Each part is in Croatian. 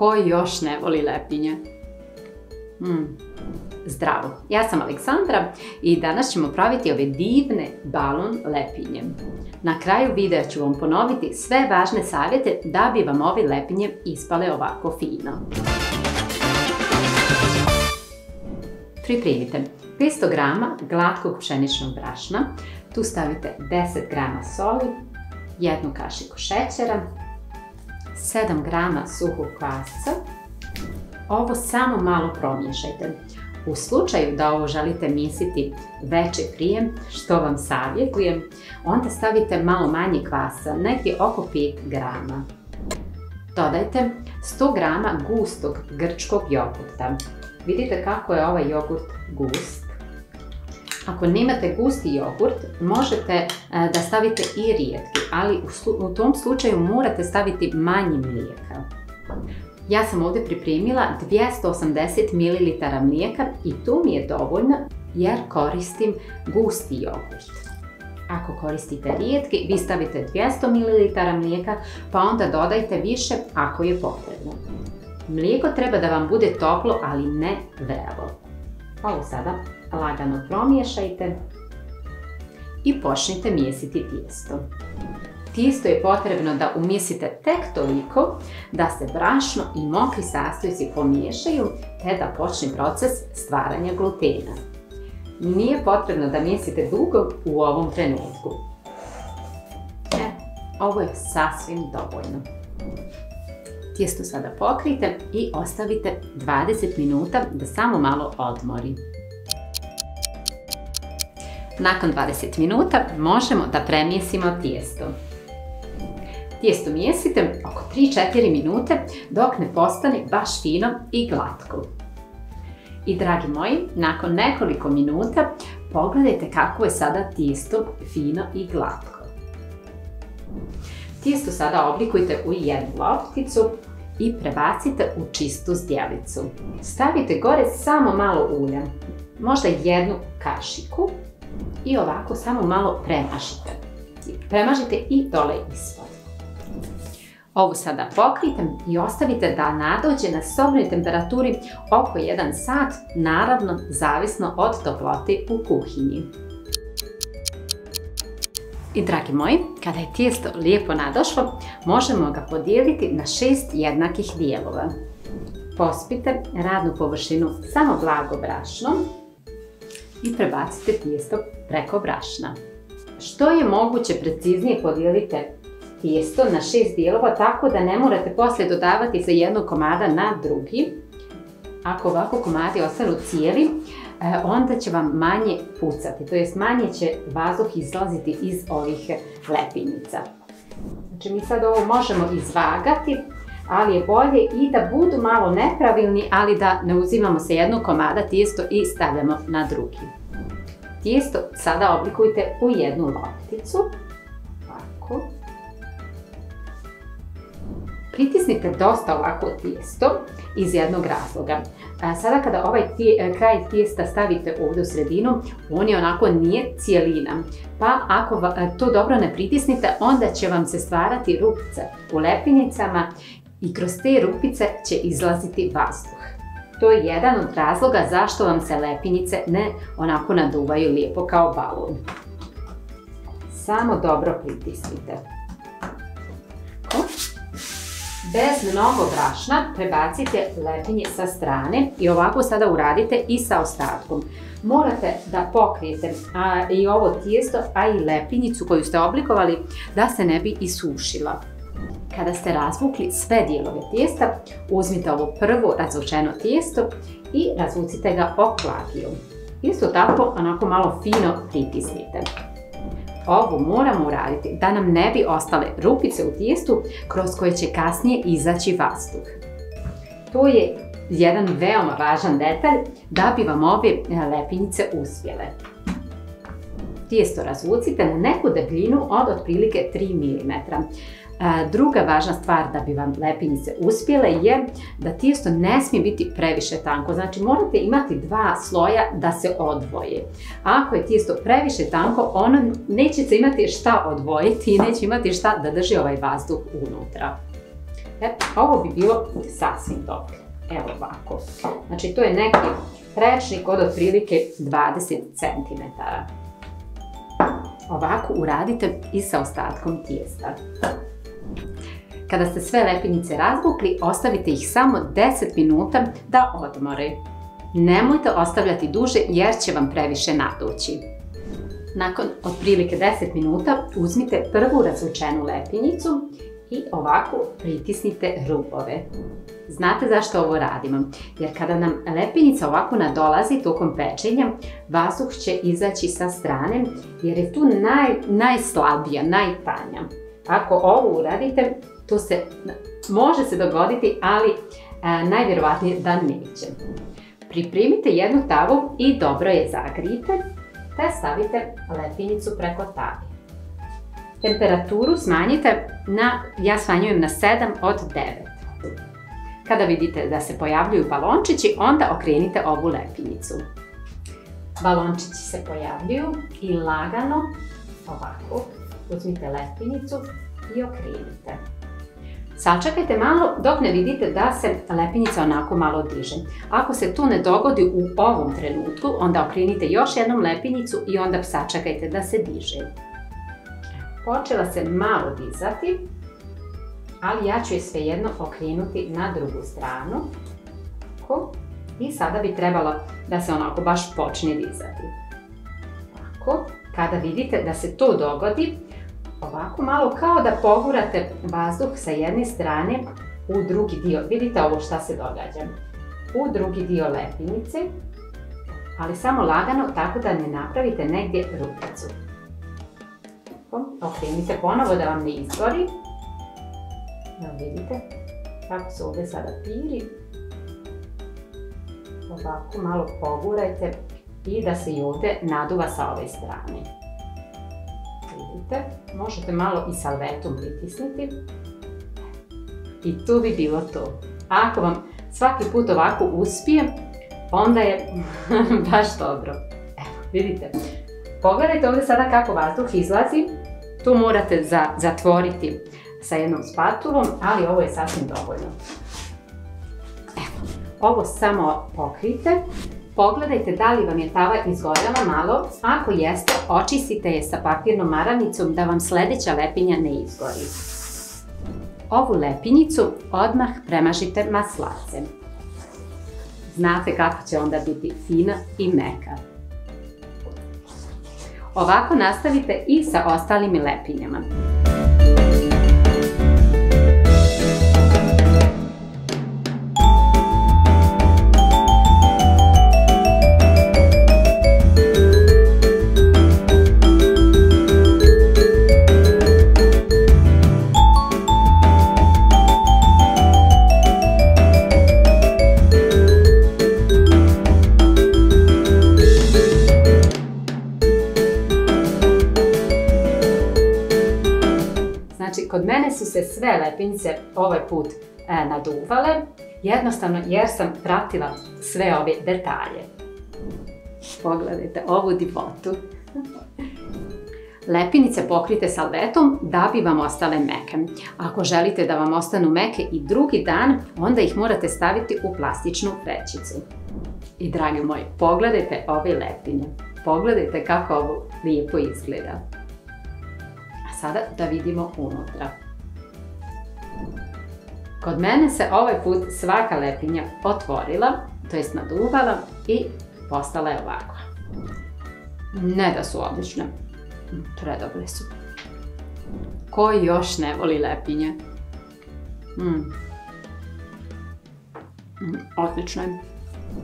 Ko još ne voli lepinje? Zdravo, ja sam Aleksandra i danas ćemo praviti ove divne balon lepinje. Na kraju videa ću vam ponoviti sve važne savjete da bi vam ove lepinje ispale ovako fino. Pripremite 500 g glatkog pšeničnog brašna, tu stavite 10 g soli, 1 kašiku šećera, 7 g suhog kvasca. Ovo samo malo promiješajte. U slučaju da ovo želite mesiti veče prije, što vam savjetujem, onda stavite malo manje kvasa, negdje oko 5 g. Dodajte 100 g gustog grčkog jogurta. Vidite kako je ovaj jogurt gust. Ako nemate gusti jogurt, možete da stavite i rijetki, ali u tom slučaju morate staviti manje mlijeka. Ja sam ovdje pripremila 280 ml mlijeka i tu mi je dovoljno jer koristim gusti jogurt. Ako koristite rijetki, vi stavite 200 ml mlijeka pa onda dodajte više ako je potrebno. Mlijeko treba da vam bude toplo, ali ne vrelo. Ovo sada lagano promiješajte i počnite mijesiti tijesto. Tijesto je potrebno da umjesite tek toliko da se brašno i mokri sastojci pomiješaju te da počne proces stvaranja glutena. Nije potrebno da mijesite dugo u ovom trenutku. Ovo je sasvim dovoljno. Tijesto sada pokrijte i ostavite 20 minuta da samo malo odmori. Nakon 20 minuta možemo da premijesimo tijesto. Tijesto mijesite oko 3-4 minute dok ne postane baš fino i glatko. I dragi moji, nakon nekoliko minuta pogledajte kako je sada tijesto fino i glatko. Tijesto sada oblikujte u jednu lopticu i prebacite u čistu zdjelicu. Stavite gore samo malo ulja, možda 1 kašiku i ovako samo malo premažite. Premažite i dole ispod. Ovo sada pokrijte i ostavite da nadođe na sobnoj temperaturi oko 1 sat, naravno zavisno od toplote u kuhinji. I dragi moji, kada je tijesto lijepo nadošlo, možemo ga podijeliti na 6 jednakih dijelova. Pospite radnu površinu samo blago brašnom i prebacite tijesto preko brašna. Što je moguće preciznije podijelite tijesto na 6 dijelova tako da ne morate poslije dodavati sa jednog komada na drugi. Ako ovako komadi ostanu cijeli, onda će vam manje pucati, to jest manje će vazduh izlaziti iz ovih lepinjica. Znači mi sad ovo možemo izvagati, ali je bolje i da budu malo nepravilni, ali da ne uzimamo sa jednog komada tijesto i stavljamo na drugi. Tijesto sada oblikujte u jednu lopticu. Ovako. Pritisnite dosta ovako tijesto iz jednog razloga. Sada kada ovaj kraj tijesta stavite ovdje u sredinu, on je onako nije cijelina. Pa ako to dobro ne pritisnite, onda će vam se stvarati rupice u lepinjicama i kroz te rupice će izlaziti vazduh. To je jedan od razloga zašto vam se lepinjice ne onako naduvaju lijepo kao balon. Samo dobro pritisnite. Bez mnogo brašna prebacite lepinje sa strane i ovako sada uradite i sa ostatkom. Morate da pokrijete i ovo tijesto, a i lepinjicu koju ste oblikovali da se ne bi isušila. Kada ste razvukli sve dijelove tijesta, uzmite ovo prvo razvučeno tijesto i razvucite ga oklagijom. Isto tako onako malo fino pritisnite. Ovo moramo uraditi da nam ne bi ostale rupice u tijestu kroz koje će kasnije izaći vazduh. To je jedan veoma važan detalj da bi vam ove lepinjice uspjele. Tijesto razvucite na neku debljinu od otprilike 3 mm. Druga važna stvar da bi vam lepinjice uspjele je da tijesto ne smije biti previše tanko. Znači morate imati 2 sloja da se odvoje. Ako je tijesto previše tanko, ono neće se imati šta odvojiti i neće imati šta da drži ovaj vazduh unutra. Ovo bi bilo sasvim dobro. Evo ovako. Znači to je neki prečnik od otprilike 20 cm. Ovako uradite i sa ostatkom tijesta. Kada ste sve lepinice razvukli, ostavite ih samo 10 minuta da odmore. Nemojte ostavljati duže jer će vam previše nadući. Nakon otprilike 10 minuta uzmite prvu razvučenu lepinicu i ovako pritisnite rubove. Znate zašto ovo radimo? Jer kada nam lepinica ovako nadolazi tokom pečenja, vazduh će izaći sa strane jer je tu najslabija, najtanja. Ako ovo uradite, to može se dogoditi, ali najvjerovatnije da neće. Pripremite jednu tavu i dobro je zagrijte, te stavite lepinicu preko tave. Temperaturu smanjite ja smanjujem na 7 od 9. Kada vidite da se pojavljuju balončići, onda okrenite ovu lepinicu. Balončići se pojavljuju i lagano, ovako, uzmite lepinicu i okrenite. Sačekajte malo dok ne vidite da se lepinica onako malo diže. Ako se to ne dogodi u ovom trenutku, onda okrenite još jednom lepinicu i onda sačekajte da se diže. Počela se malo dizati, ali ja ću je svejedno okrenuti na drugu stranu. I sada bi trebalo da se onako baš počne dizati. Ovako, kada vidite da se to dogodi, ovako malo kao da pogurate vazduh sa jedne strane u drugi dio. Vidite ovo šta se događa. U drugi dio lepinice, ali samo lagano tako da ne napravite negdje rupicu. Okrenite ponovo da vam ne izgori. Evo vidite kako se ovdje sada piri. Ovako malo pogurajte i da se i ovdje naduva sa ove strane. Vidite, možete malo i salvetom pritisniti. I tu bi bilo to. Ako vam svaki put ovako uspije, onda je baš dobro. Evo, vidite. Pogledajte ovdje sada kako vazduh izlazi. Tu morate zatvoriti sa jednom spatulom, ali ovo je sasvim dovoljno. Evo, ovo samo pokrijte. Pogledajte da li vam je tava izgorela malo. Ako jeste, očistite je sa papirnom maravnicom da vam sljedeća lepinja ne izgori. Ovu lepinicu odmah premažite maslacem. Znate kako će onda biti fina i meka. Ovako nastavite i sa ostalim lepinjama. Kod mene su se sve lepinice ovaj put naduvale, jednostavno jer sam pratila sve ove detalje. Pogledajte ovu divotu. Lepinice pokrijte salvetom da bi vam ostale meke. Ako želite da vam ostanu meke i drugi dan, onda ih morate staviti u plastičnu vrećicu. I dragi moji, pogledajte ove lepinje. Pogledajte kako ovo lijepo izgleda. Sada da vidimo unutra. Kod mene se ovaj put svaka lepinja otvorila, to jest naduvala i postala je ovakva. Ne da su odlične, predobre su. Ko još ne voli lepinje? Odlično je.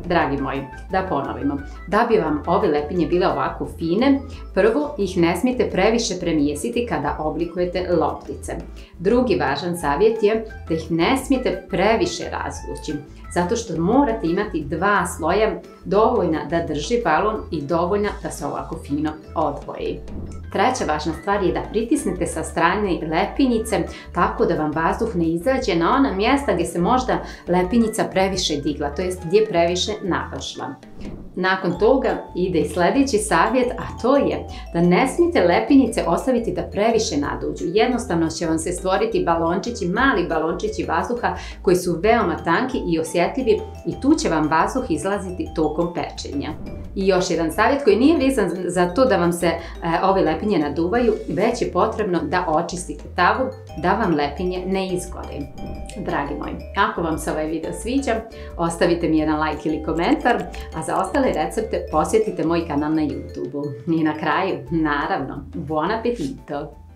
Dragi moji, da ponovimo, da bi vam ove lepinje bile ovako fine, prvo ih ne smijete previše premijesiti kada oblikujete loptice. Drugi važan savjet je da ih ne smijete previše razvući, zato što morate imati 2 sloja dovoljna da drži balon i dovoljna da se ovako fino odvoji. Treća važna stvar je da pritisnete sa strane lepinjice tako da vam vazduh ne izađe na ona mjesta gdje se možda lepinjica previše digla, to jest gdje previše navršla. Nakon toga ide i sljedeći savjet, a to je da ne smijete lepinjice ostaviti da previše naduđu. Jednostavno će vam se stvoriti stvoriti balončići, mali balončići vazduha koji su veoma tanki i osjetljivi i tu će vam vazduh izlaziti tokom pečenja. I još jedan savjet koji nije vezan za to da vam se ove lepinje naduvaju, već je potrebno da očistite tavu da vam lepinje ne izgore. Dragi moji, ako vam se ovaj video sviđa, ostavite mi jedan like ili komentar, a za ostale recepte posjetite moj kanal na YouTube-u. I na kraju, naravno, buon appetito!